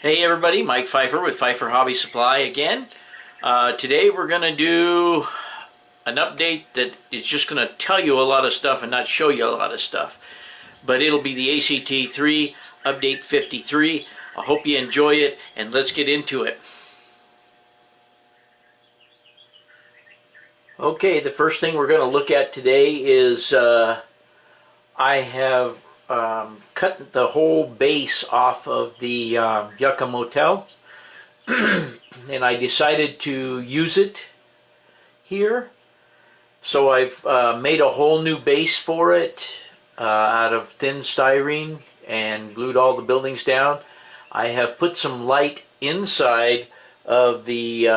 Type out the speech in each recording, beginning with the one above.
Hey everybody, Mike Pfeiffer with Pfeiffer Hobby Supply again. Today we're going to do an update that is just going to tell you a lot of stuff and not show you a lot of stuff. But it'll be the ACTRR Update 53. I hope you enjoy it, and let's get into it. Okay, the first thing we're going to look at today is I have cut the whole base off of the Yucca Motel and I decided to use it here. So I've made a whole new base for it out of thin styrene and glued all the buildings down. I have put some light inside of the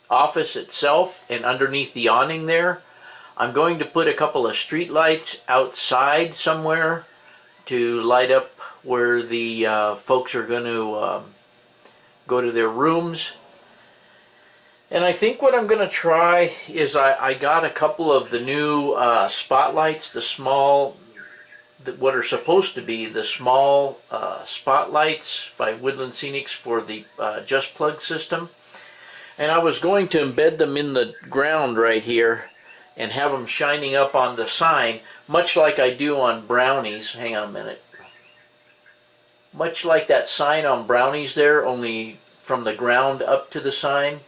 office itself and underneath the awning there. I'm going to put a couple of street lights outside somewhere to light up where the folks are going to go to their rooms. And I think what I'm going to try is I got a couple of the new spotlights, the small, what are supposed to be the small spotlights by Woodland Scenics for the Just Plug system. And I was going to embed them in the ground right here and have them shining up on the sign, much like I do on brownies. Hang on a minute. Much like that sign on brownies there, only from the ground up to the sign.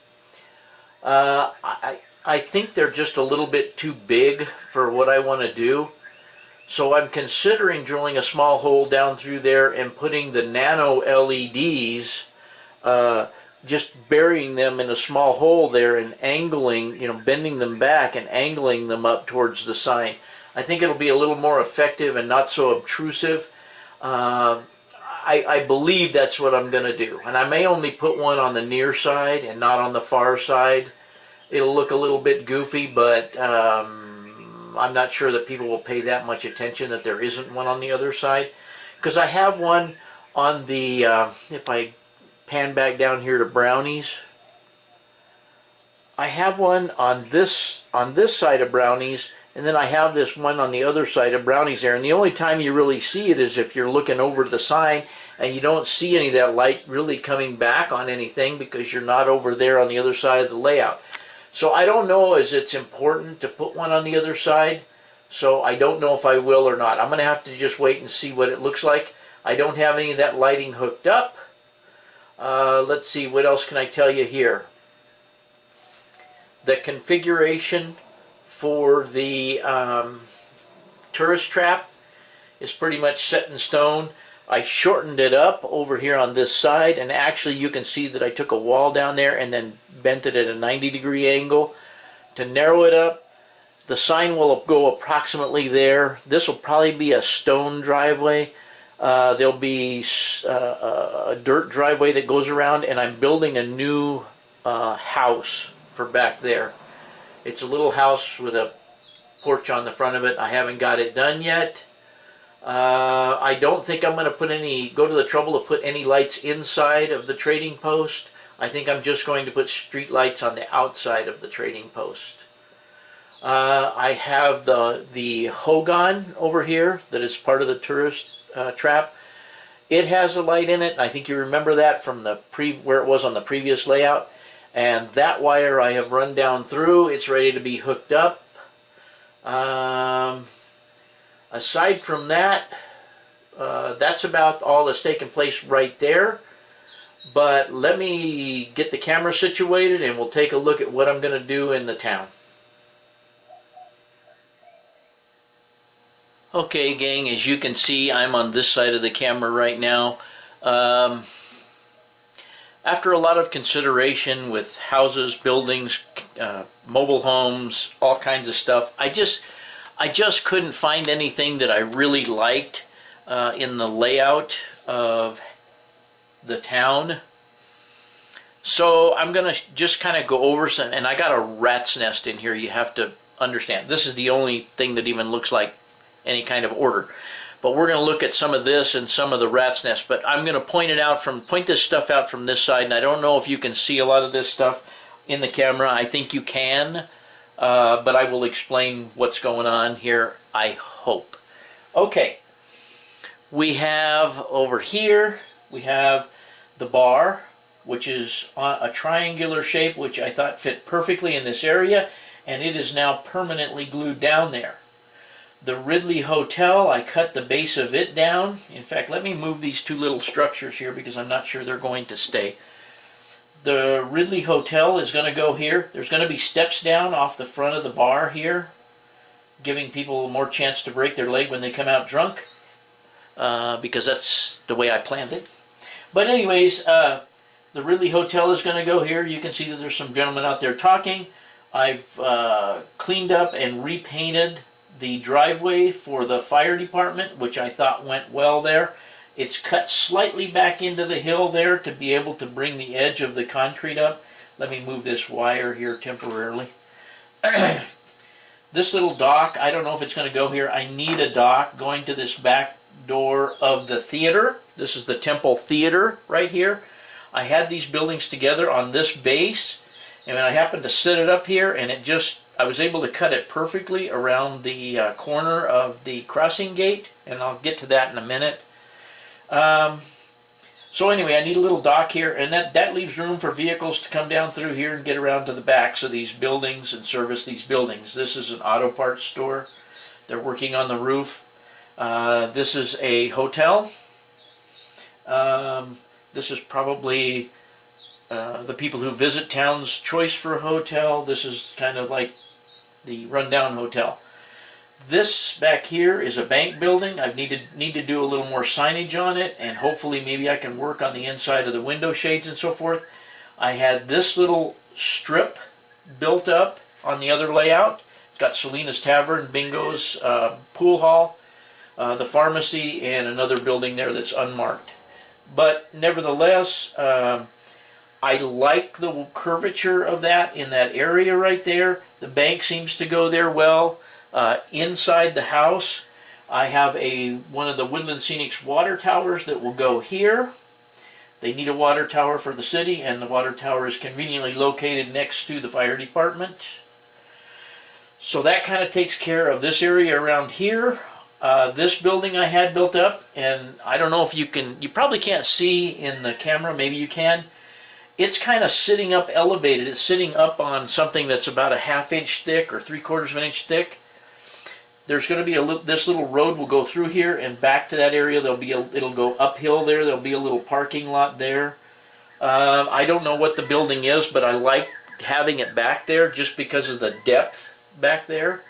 I think they're just a little bit too big for what I want to do. So I'm considering drilling a small hole down through there and putting the nano LEDs, just burying them in a small hole there and angling, bending them back and angling them up towards the sign. I think it'll be a little more effective and not so obtrusive. I believe that's what I'm going to do. And I may only put one on the near side and not on the far side. It'll look a little bit goofy, but I'm not sure that people will pay that much attention that there isn't one on the other side. Because I have one on the, if I pan back down here to brownies, I have one on this side of brownies, and then I have this one on the other side of brownies there. And the only time you really see it is if you're looking over the sign and you don't see any of that light really coming back on anything because you're not over there on the other side of the layout. So I don't know as it's important to put one on the other side, so I don't know if I will or not. I'm going to have to just wait and see what it looks like. I don't have any of that lighting hooked up. Let's see, what else can I tell you here? The configuration for the tourist trap is pretty much set in stone. I shortened it up over here on this side, and actually you can see that I took a wall down there and then bent it at a 90-degree angle to narrow it up. The sign will go approximately there. This will probably be a stone driveway. There'll be a dirt driveway that goes around, and I'm building a new house for back there. It's a little house with a porch on the front of it. I haven't got it done yet. I don't think I'm going to go to the trouble to put any lights inside of the trading post. I think I'm just going to put street lights on the outside of the trading post. I have the Hogan over here that is part of the tourist trap. It has a light in it. I think you remember that from the where it was on the previous layout. And that wire I have run down through. It's ready to be hooked up. Aside from that, that's about all that's taking place right there. But let me get the camera situated and we'll take a look at what I'm going to do in the town. Okay, gang, as you can see, I'm on this side of the camera right now. After a lot of consideration with houses, buildings, mobile homes, all kinds of stuff, I just couldn't find anything that I really liked in the layout of the town. So I'm going to just kind of go over some, and I got a rat's nest in here, you have to understand. This is the only thing that even looks like any kind of order. But we're going to look at some of this and some of the rat's nest. But I'm going to point this stuff out from this side, and I don't know if you can see a lot of this stuff in the camera. I think you can, but I will explain what's going on here, I hope. Okay, we have over here, we have the bar, which is a triangular shape, which I thought fit perfectly in this area, and it is now permanently glued down there. The Ridley Hotel, I cut the base of it down. In fact, let me move these two little structures here because I'm not sure they're going to stay. The Ridley Hotel is going to go here. There's going to be steps down off the front of the bar here, giving people more chance to break their leg when they come out drunk, because that's the way I planned it. But anyways, the Ridley Hotel is going to go here. You can see that there's some gentlemen out there talking. I've cleaned up and repainted the driveway for the fire department, which I thought went well there. It's cut slightly back into the hill there to be able to bring the edge of the concrete up. Let me move this wire here temporarily. This little dock, I don't know if it's going to go here. I need a dock going to this back door of the theater. This is the Temple Theater right here. I had these buildings together on this base, and I happened to set it up here, and I was able to cut it perfectly around the corner of the crossing gate, and I'll get to that in a minute. So anyway, I need a little dock here, and that leaves room for vehicles to come down through here and get around to the backs of these buildings and service these buildings. This is an auto parts store. They're working on the roof. This is a hotel. This is probably the people who visit town's choice for a hotel. This is kind of like the rundown hotel. This back here is a bank building. I need to do a little more signage on it, and hopefully maybe I can work on the inside of the window shades and so forth. I had this little strip built up on the other layout. It's got Selena's Tavern, Bingo's pool hall, the pharmacy, and another building there that's unmarked. But nevertheless, I like the curvature of that in that area right there. The bank seems to go there well. Inside the house, I have one of the Woodland Scenic's water towers that will go here. They need a water tower for the city, and the water tower is conveniently located next to the fire department. So that kind of takes care of this area around here. This building I had built up, and I don't know if you probably can't see in the camera, maybe you can. It's kind of sitting up elevated. It's sitting up on something that's about a ½ inch thick or 3/4 of an inch thick. There's going to be this little road will go through here and back to that area. It'll go uphill there. There'll be a little parking lot there. I don't know what the building is, but I like having it back there just because of the depth back there.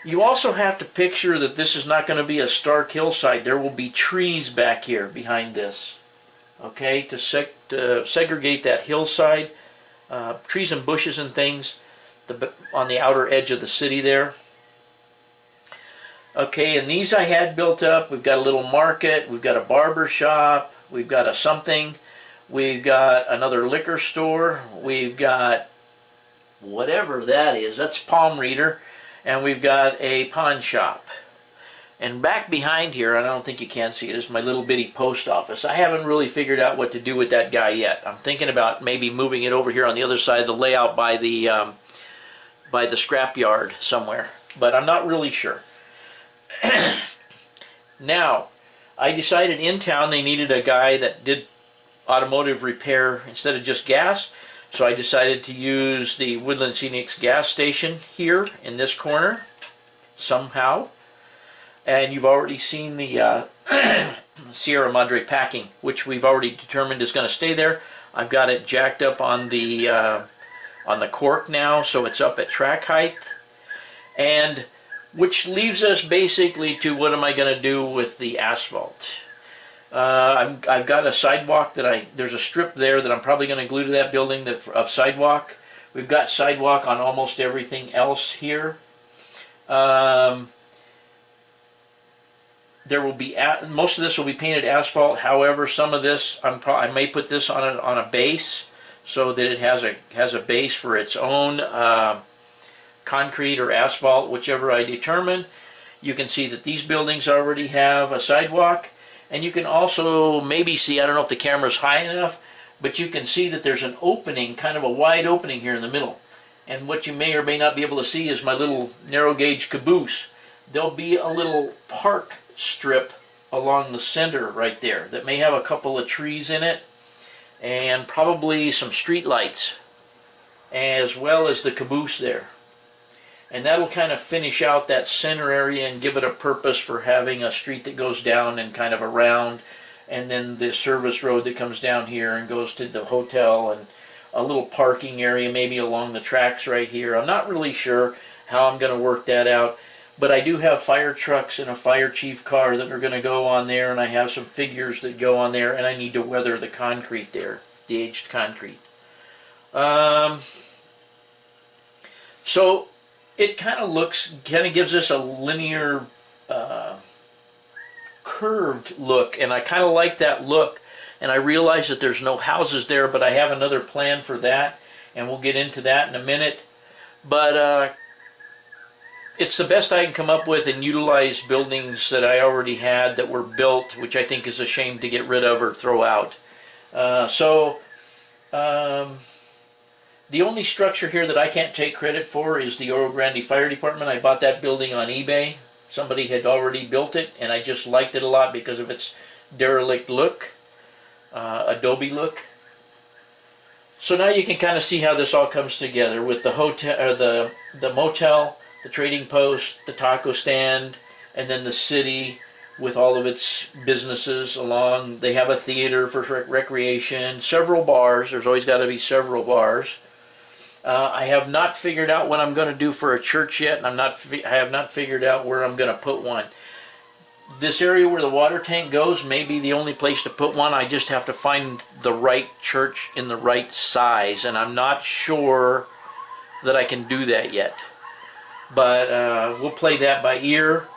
You also have to picture that this is not going to be a stark hillside. There will be trees back here behind this, okay, to segregate that hillside, trees and bushes and things on the outer edge of the city there. Okay, and these I had built up. We've got a little market, we've got a barber shop, we've got a something, we've got another liquor store, we've got whatever that is, that's palm reader, and we've got a pawn shop. And back behind here, I don't think you can see it, is my little bitty post office. I haven't really figured out what to do with that guy yet. I'm thinking about maybe moving it over here on the other side of the layout by the scrapyard somewhere, but I'm not really sure. Now, I decided in town they needed a guy that did automotive repair instead of just gas, so I decided to use the Woodland Scenic's gas station here in this corner somehow. And you've already seen the Sierra Madre packing, which we've already determined is going to stay there. I've got it jacked up on the cork now, so it's up at track height. And which leaves us basically to what am I going to do with the asphalt. I've got a sidewalk there's a strip there that I'm probably going to glue to that building of sidewalk. We've got sidewalk on almost everything else here. There will be most of this will be painted asphalt. However, some of this I may put this on a base so that it has a base for its own concrete or asphalt, whichever I determine. You can see that these buildings already have a sidewalk, and you can also maybe see, I don't know if the camera's high enough, but you can see that there's an opening, kind of a wide opening here in the middle. And what you may or may not be able to see is my little narrow gauge caboose. There'll be a little park strip along the center right there that may have a couple of trees in it. and probably some street lights, as well as the caboose there. And that'll kind of finish out that center area and give it a purpose for having a street that goes down and kind of around, and then the service road that comes down here and goes to the hotel, and a little parking area maybe along the tracks right here. I'm not really sure how I'm going to work that out, but I do have fire trucks and a fire chief car that are going to go on there, and I have some figures that go on there, and I need to weather the concrete there, the aged concrete. So it kind of gives us a linear, curved look, and I kind of like that look. And I realize that there's no houses there, but I have another plan for that, and we'll get into that in a minute. But it's the best I can come up with and utilize buildings that I already had that were built, which I think is a shame to get rid of or throw out. The only structure here that I can't take credit for is the Oro Grande Fire Department. I bought that building on eBay. Somebody had already built it, and I just liked it a lot because of its derelict look. Adobe look. So now you can kind of see how this all comes together with the hotel, or the motel, the trading post, the taco stand, and then the city with all of its businesses along. They have a theater for recreation, several bars. There's always got to be several bars. I have not figured out what I'm going to do for a church yet, and I have not figured out where I'm going to put one. This area where the water tank goes may be the only place to put one. I just have to find the right church in the right size, and I'm not sure that I can do that yet. But we'll play that by ear.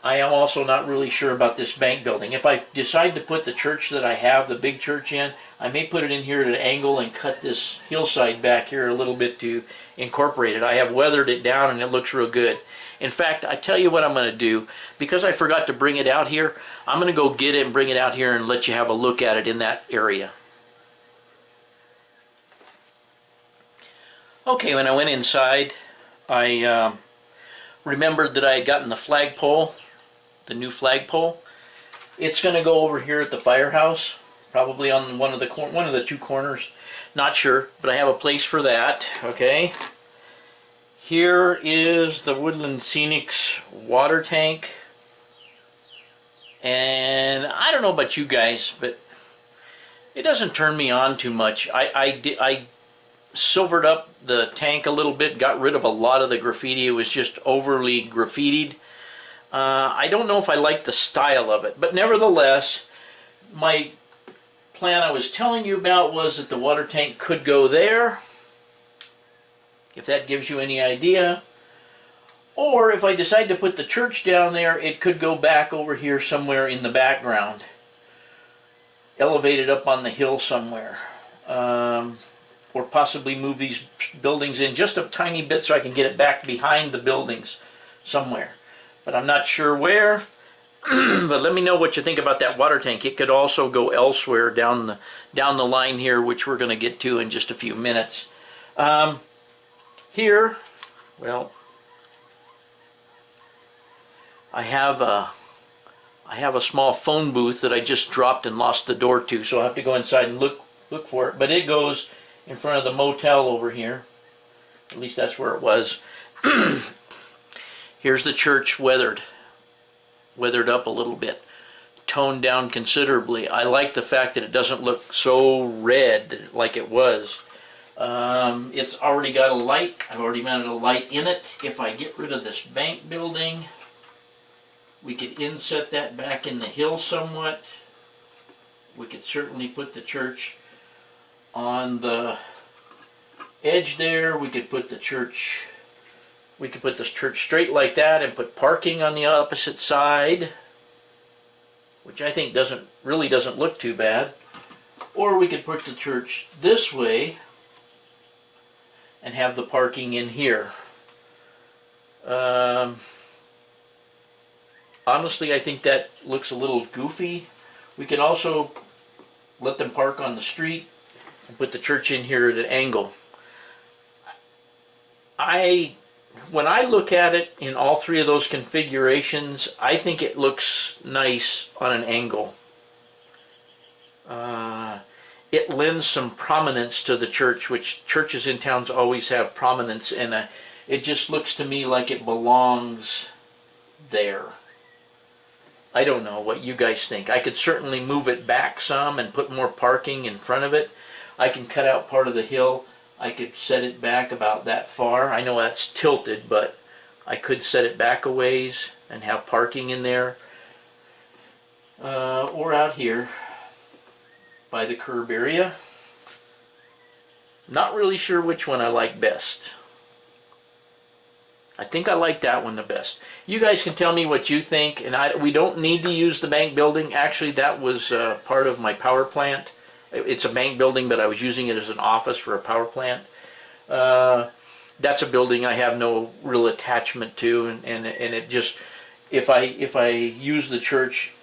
I am also not really sure about this bank building. If I decide to put the church that I have, the big church in, I may put it in here at an angle and cut this hillside back here a little bit to incorporate it. I have weathered it down and it looks real good. In fact, I tell you what I'm going to do. Because I forgot to bring it out here, I'm going to go get it and bring it out here and let you have a look at it in that area. Okay, when I went inside, I remembered that I had gotten the flagpole, the new flagpole. It's going to go over here at the firehouse, probably on one of the two corners. Not sure, but I have a place for that. Okay. Here is the Woodland Scenics water tank. And I don't know about you guys, but it doesn't turn me on too much. I silvered up the tank a little bit, got rid of a lot of the graffiti. It was just overly graffitied. I don't know if I like the style of it, but nevertheless, my plan I was telling you about was that the water tank could go there, if that gives you any idea. Or if I decide to put the church down there, it could go back over here somewhere in the background, elevated up on the hill somewhere. Or possibly move these buildings in just a tiny bit so I can get it back behind the buildings somewhere. But I'm not sure where. But let me know what you think about that water tank. It could also go elsewhere down the line here, which we're going to get to in just a few minutes. Here, well, I have a small phone booth that I just dropped and lost the door to, so I'll have to go inside and look for it. But it goes in front of the motel over here. At least that's where it was. Here's the church weathered up a little bit, toned down considerably. I like the fact that it doesn't look so red like it was. It's already got a light. I've already mounted a light in it. If I get rid of this bank building, we could inset that back in the hill somewhat. We could certainly put the church on the edge there. We could put the church, we could put this church straight like that and put parking on the opposite side, which I think really doesn't look too bad. Or we could put the church this way and have the parking in here. Honestly, I think that looks a little goofy. We could also let them park on the street and put the church in here at an angle. When I look at it in all three of those configurations, I think it looks nice on an angle. it lends some prominence to the church, which churches in towns always have prominence, and it just looks to me like it belongs there. I don't know what you guys think. I could certainly move it back some and put more parking in front of it. I can cut out part of the hill. I could set it back about that far. I know that's tilted, but I could set it back a ways and have parking in there. Or out here by the curb area. Not really sure which one I like best. I think I like that one the best. You guys can tell me what you think, and we don't need to use the bank building. Actually, that was part of my power plant. It's a bank building, but I was using it as an office for a power plant. That's a building I have no real attachment to, and it just, if I use the church,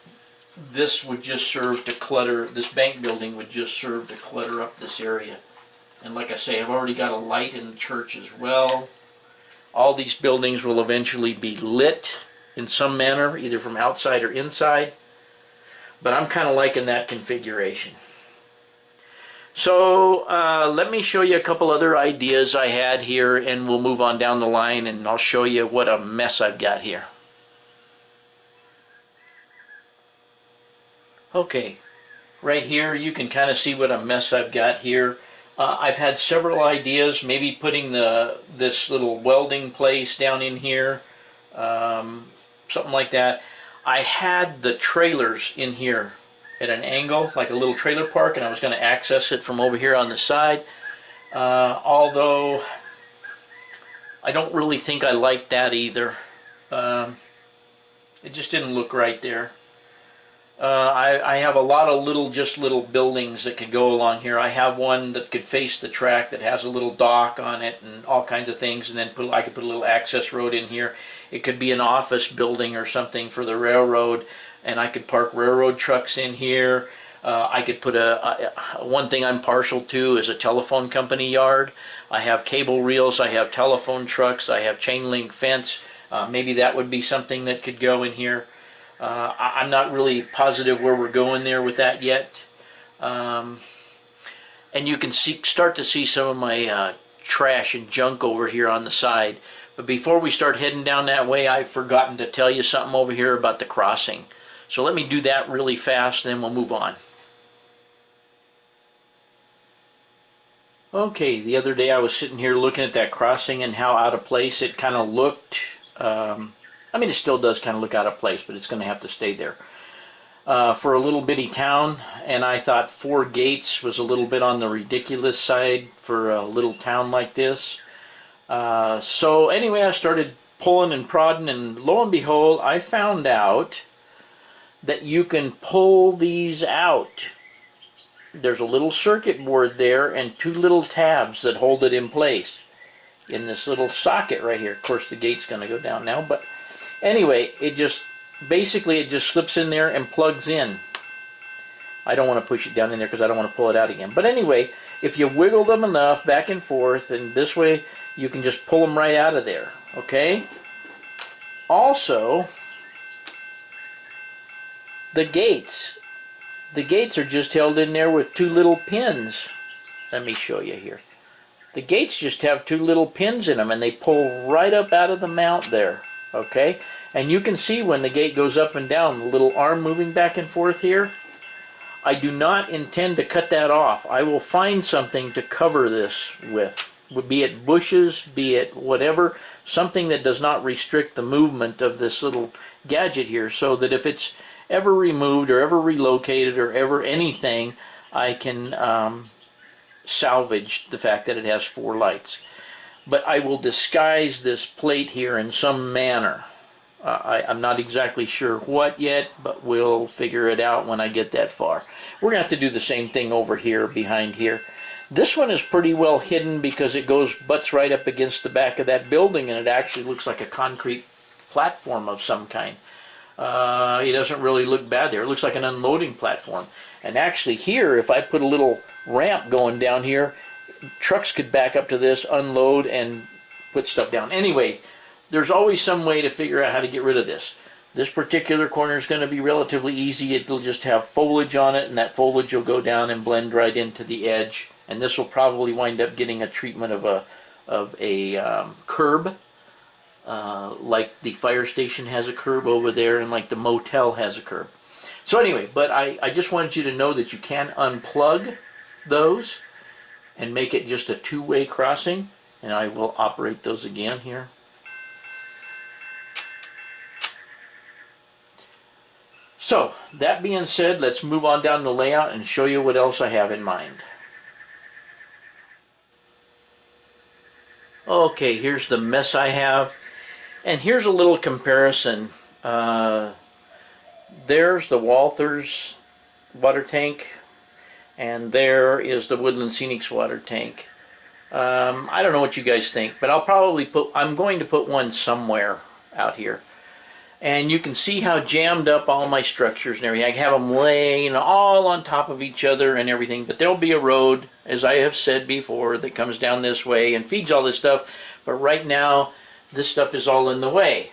this would just serve to clutter, this bank building would just serve to clutter up this area. And like I say, I've already got a light in the church as well. All these buildings will eventually be lit in some manner, either from outside or inside. But I'm kind of liking that configuration. So let me show you a couple other ideas I had here, and we'll move on down the line, and I'll show you what a mess I've got here. Okay, right here you can kind of see what a mess I've got here. I've had several ideas, maybe putting this little welding place down in here, something like that. I had the trailers in here at an angle, like a little trailer park, and I was going to access it from over here on the side. Although I don't really think I like that either. It just didn't look right there. I have a lot of little buildings that could go along here. I have one that could face the track that has a little dock on it and all kinds of things, and then I could put a little access road in here. It could be an office building or something for the railroad, and I could park railroad trucks in here. I could put one thing I'm partial to is a telephone company yard. I have cable reels, I have telephone trucks, I have chain link fence. Maybe that would be something that could go in here. I'm not really positive where we're going there with that yet. And you can start to see some of my trash and junk over here on the side. But before we start heading down that way, I've forgotten to tell you something over here about the crossing. So let me do that really fast, and then we'll move on. Okay, the other day I was sitting here looking at that crossing and how out of place it kind of looked. I mean, it still does kind of look out of place, but it's going to have to stay there. For a little bitty town, and I thought 4 gates was a little bit on the ridiculous side for a little town like this. So anyway, I started pulling and prodding, and lo and behold, I found out that you can pull these out. There's a little circuit board there and 2 little tabs that hold it in place in this little socket right here. Of course, the gate's going to go down now, but anyway, it just slips in there and plugs in. I don't want to push it down in there because I don't want to pull it out again. But anyway, if you wiggle them enough back and forth, and this way you can just pull them right out of there. Okay? Also, the gates. The gates are just held in there with 2 little pins. Let me show you here. The gates just have 2 little pins in them, and they pull right up out of the mount there. Okay? And you can see when the gate goes up and down, the little arm moving back and forth here. I do not intend to cut that off. I will find something to cover this with. Be it bushes, be it whatever, something that does not restrict the movement of this little gadget here, so that if it's ever removed or ever relocated or ever anything, I can salvage the fact that it has 4 lights. But I will disguise this plate here in some manner. I'm not exactly sure what yet, but we'll figure it out when I get that far. We're going to have to do the same thing over here, behind here. This one is pretty well hidden because it butts right up against the back of that building, and it actually looks like a concrete platform of some kind. It doesn't really look bad there. It looks like an unloading platform. And actually here, if I put a little ramp going down here, trucks could back up to this, unload, and put stuff down. Anyway, there's always some way to figure out how to get rid of this. This particular corner is going to be relatively easy. It'll just have foliage on it, and that foliage will go down and blend right into the edge. And this will probably wind up getting a treatment of a curb, like the fire station has a curb over there, and like the motel has a curb. So anyway, but I just wanted you to know that you can unplug those and make it just a two-way crossing, and I will operate those again here. So, that being said, let's move on down the layout and show you what else I have in mind. Okay, here's the mess I have, and here's a little comparison. There's the Walthers water tank, and there is the Woodland Scenics water tank. I don't know what you guys think, but I'm going to put one somewhere out here. And you can see how jammed up all my structures and everything. I have them laying all on top of each other and everything, but there'll be a road, as I have said before, that comes down this way and feeds all this stuff. But right now, this stuff is all in the way.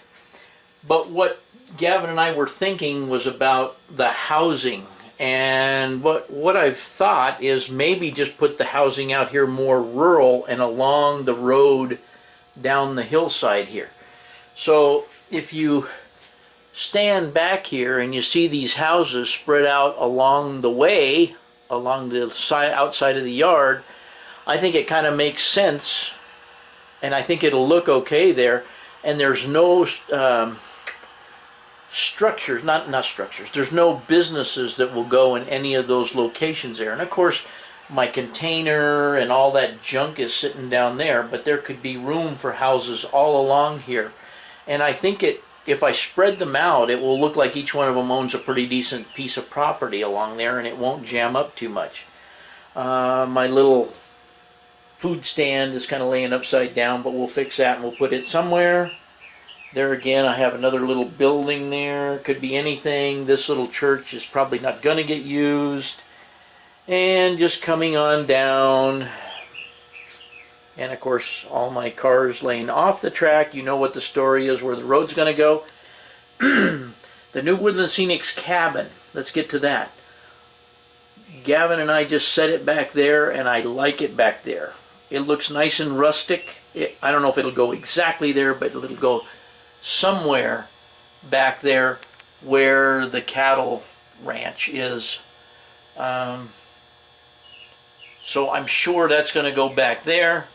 But what Gavin and I were thinking was about the housing. And what I've thought is maybe just put the housing out here more rural and along the road down the hillside here. So if you stand back here and you see these houses spread out along the way, along the side outside of the yard, I think it kind of makes sense, and I think it'll look okay there. And there's no structures, not structures, there's no businesses that will go in any of those locations there. And of course my container and all that junk is sitting down there, but there could be room for houses all along here. And I think if I spread them out, it will look like each one of them owns a pretty decent piece of property along there, and it won't jam up too much. My little food stand is kind of laying upside down, but we'll fix that and we'll put it somewhere. There again, I have another little building there. Could be anything. This little church is probably not going to get used. And just coming on down. And of course, all my cars laying off the track. You know what the story is, where the road's going to go. The new Woodland Scenics cabin. Let's get to that. Gavin and I just set it back there, and I like it back there. It looks nice and rustic. I don't know if it'll go exactly there, but it'll go somewhere back there where the cattle ranch is. So I'm sure that's going to go back there.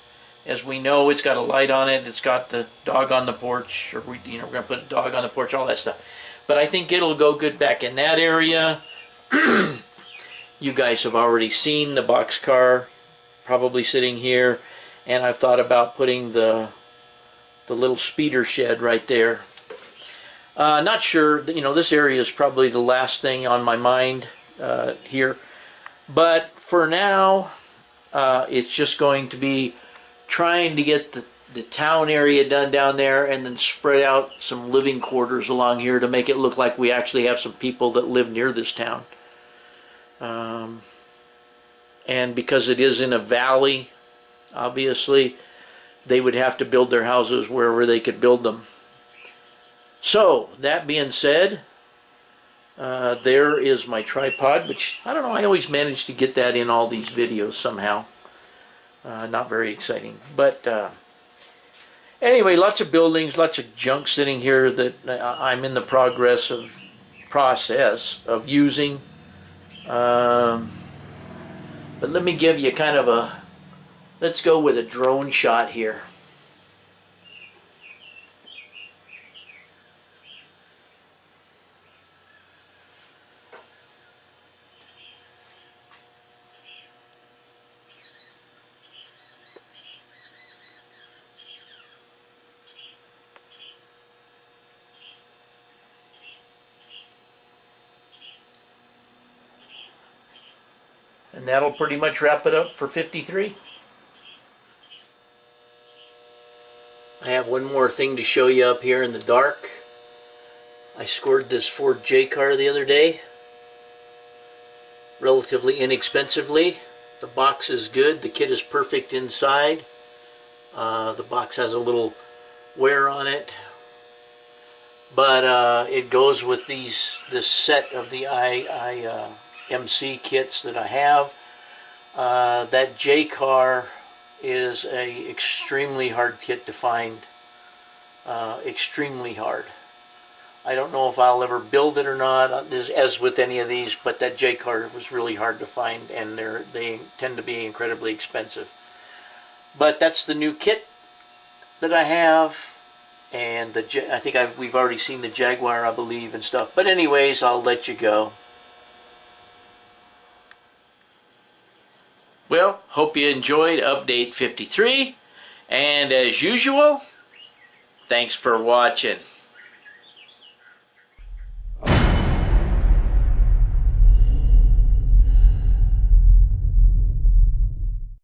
As we know, it's got a light on it. It's got the dog on the porch, or we're going to put a dog on the porch, all that stuff. But I think it'll go good back in that area. You guys have already seen the boxcar, probably sitting here, and I've thought about putting the little speeder shed right there. Not sure. This area is probably the last thing on my mind here. But for now, it's just going to be trying to get the town area done down there, and then spread out some living quarters along here to make it look like we actually have some people that live near this town. And because it is in a valley, obviously, they would have to build their houses wherever they could build them. So, that being said, there is my tripod, which, I don't know, I always manage to get that in all these videos somehow. Not very exciting. But anyway, lots of buildings, lots of junk sitting here that I'm in the process of using. But let me give you kind of let's go with a drone shot here. And that'll pretty much wrap it up for 53. I have one more thing to show you up here in the dark. I scored this Ford J car the other day, relatively inexpensively. The box is good. The kit is perfect inside. The box has a little wear on it, but it goes with this set of the IMC kits that I have. That J-car is a extremely hard kit to find, extremely hard. I don't know if I'll ever build it or not, as with any of these, but that J-car was really hard to find, and they tend to be incredibly expensive. But that's the new kit that I have, and I think we've already seen the Jaguar, I believe, and stuff. But anyways, I'll let you go. Well, hope you enjoyed Update 53, and as usual, thanks for watching.